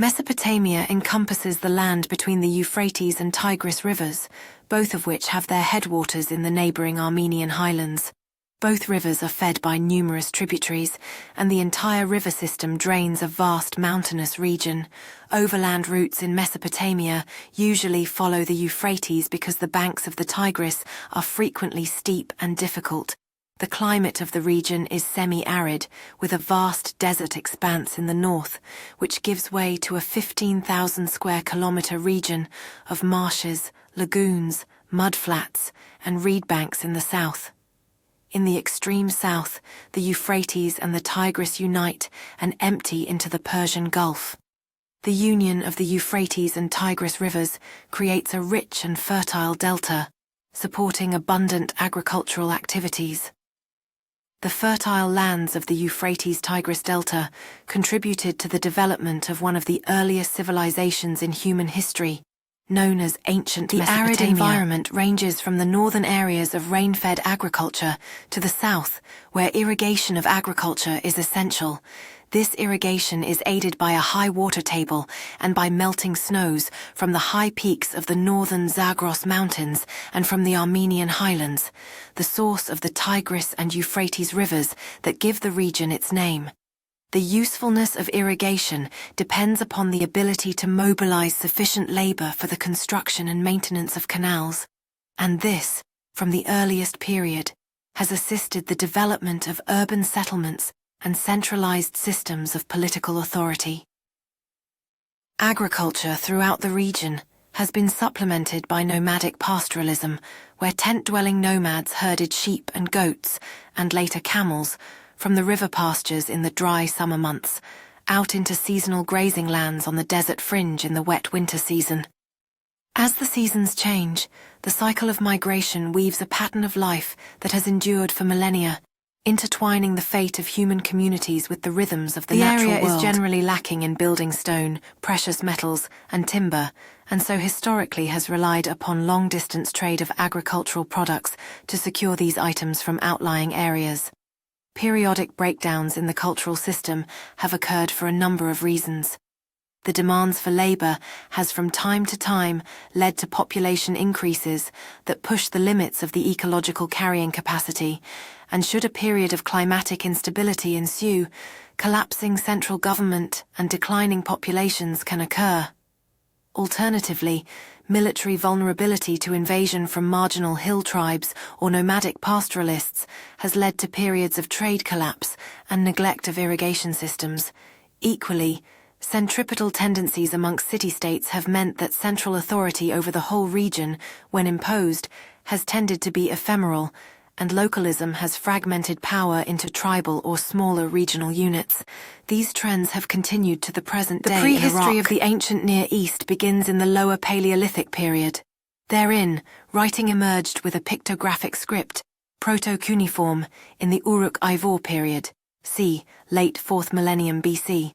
Mesopotamia encompasses the land between the Euphrates and Tigris rivers, both of which have their headwaters in the neighboring Armenian highlands. Both rivers are fed by numerous tributaries, and the entire river system drains a vast mountainous region. Overland routes in Mesopotamia usually follow the Euphrates because the banks of the Tigris are frequently steep and difficult. The climate of the region is semi-arid, with a vast desert expanse in the north, which gives way to a 15,000 square kilometre region of marshes, lagoons, mudflats, and reed banks in the south. In the extreme south, the Euphrates and the Tigris unite and empty into the Persian Gulf. The union of the Euphrates and Tigris rivers creates a rich and fertile delta, supporting abundant agricultural activities. The fertile lands of the Euphrates-Tigris Delta contributed to the development of one of the earliest civilizations in human history, known as ancient Mesopotamia. The arid environment ranges from the northern areas of rain-fed agriculture to the south, where irrigation of agriculture is essential. This irrigation is aided by a high water table and by melting snows from the high peaks of the northern Zagros Mountains and from the Armenian highlands, the source of the Tigris and Euphrates rivers that give the region its name. The usefulness of irrigation depends upon the ability to mobilize sufficient labor for the construction and maintenance of canals, and this, from the earliest period, has assisted the development of urban settlements and centralized systems of political authority. Agriculture throughout the region has been supplemented by nomadic pastoralism, where tent-dwelling nomads herded sheep and goats, and later camels, from the river pastures in the dry summer months, out into seasonal grazing lands on the desert fringe in the wet winter season. As the seasons change, the cycle of migration weaves a pattern of life that has endured for millennia, intertwining the fate of human communities with the rhythms of the natural world. The area is generally lacking in building stone, precious metals, and timber, and so historically has relied upon long-distance trade of agricultural products to secure these items from outlying areas. Periodic breakdowns in the cultural system have occurred for a number of reasons. The demands for labor has from time to time led to population increases that push the limits of the ecological carrying capacity, and should a period of climatic instability ensue, collapsing central government and declining populations can occur. Alternatively, military vulnerability to invasion from marginal hill tribes or nomadic pastoralists has led to periods of trade collapse and neglect of irrigation systems. Equally, centripetal tendencies amongst city-states have meant that central authority over the whole region, when imposed, has tended to be ephemeral, and localism has fragmented power into tribal or smaller regional units. These trends have continued to the present day in Iraq. The prehistory of the ancient Near East begins in the Lower Paleolithic period. Therein, writing emerged with a pictographic script, proto-cuneiform, in the Uruk-Ivor period, c. late 4th millennium BC.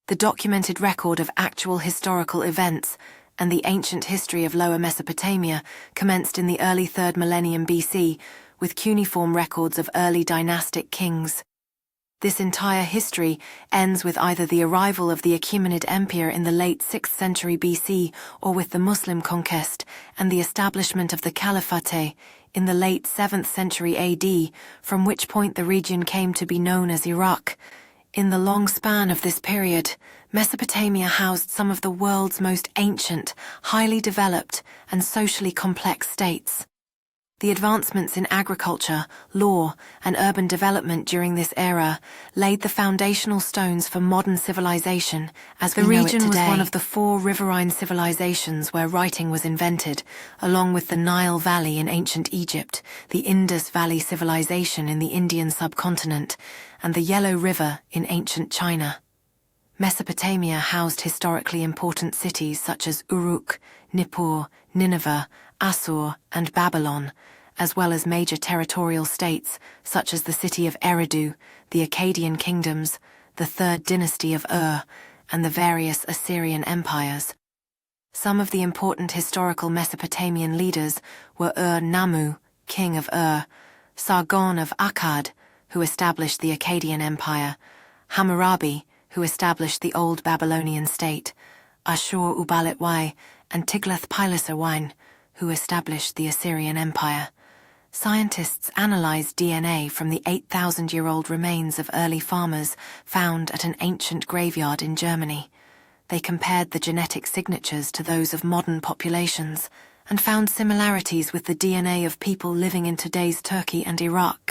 The documented record of actual historical events and the ancient history of Lower Mesopotamia commenced in the early 3rd millennium BC, with cuneiform records of early dynastic kings. This entire history ends with either the arrival of the Achaemenid Empire in the late 6th century BC or with the Muslim conquest and the establishment of the Caliphate in the late 7th century AD, from which point the region came to be known as Iraq. In the long span of this period, Mesopotamia housed some of the world's most ancient, highly developed, and socially complex states. The advancements in agriculture, law, and urban development during this era laid the foundational stones for modern civilization as we know it today. The region was one of the 4 riverine civilizations where writing was invented, along with the Nile Valley in ancient Egypt, the Indus Valley civilization in the Indian subcontinent, and the Yellow River in ancient China. Mesopotamia housed historically important cities such as Uruk, Nippur, Nineveh, Assur, and Babylon, as well as major territorial states such as the city of Eridu, the Akkadian kingdoms, the 3rd dynasty of Ur, and the various Assyrian empires. Some of the important historical Mesopotamian leaders were Ur-Nammu, king of Ur, Sargon of Akkad, who established the Akkadian Empire, Hammurabi, who established the Old Babylonian state, Ashur-uballit-Y, and Tiglath-Pileser-Y, who established the Assyrian Empire. Scientists analyzed DNA from the 8,000-year-old remains of early farmers found at an ancient graveyard in Germany. They compared the genetic signatures to those of modern populations and found similarities with the DNA of people living in today's Turkey and Iraq.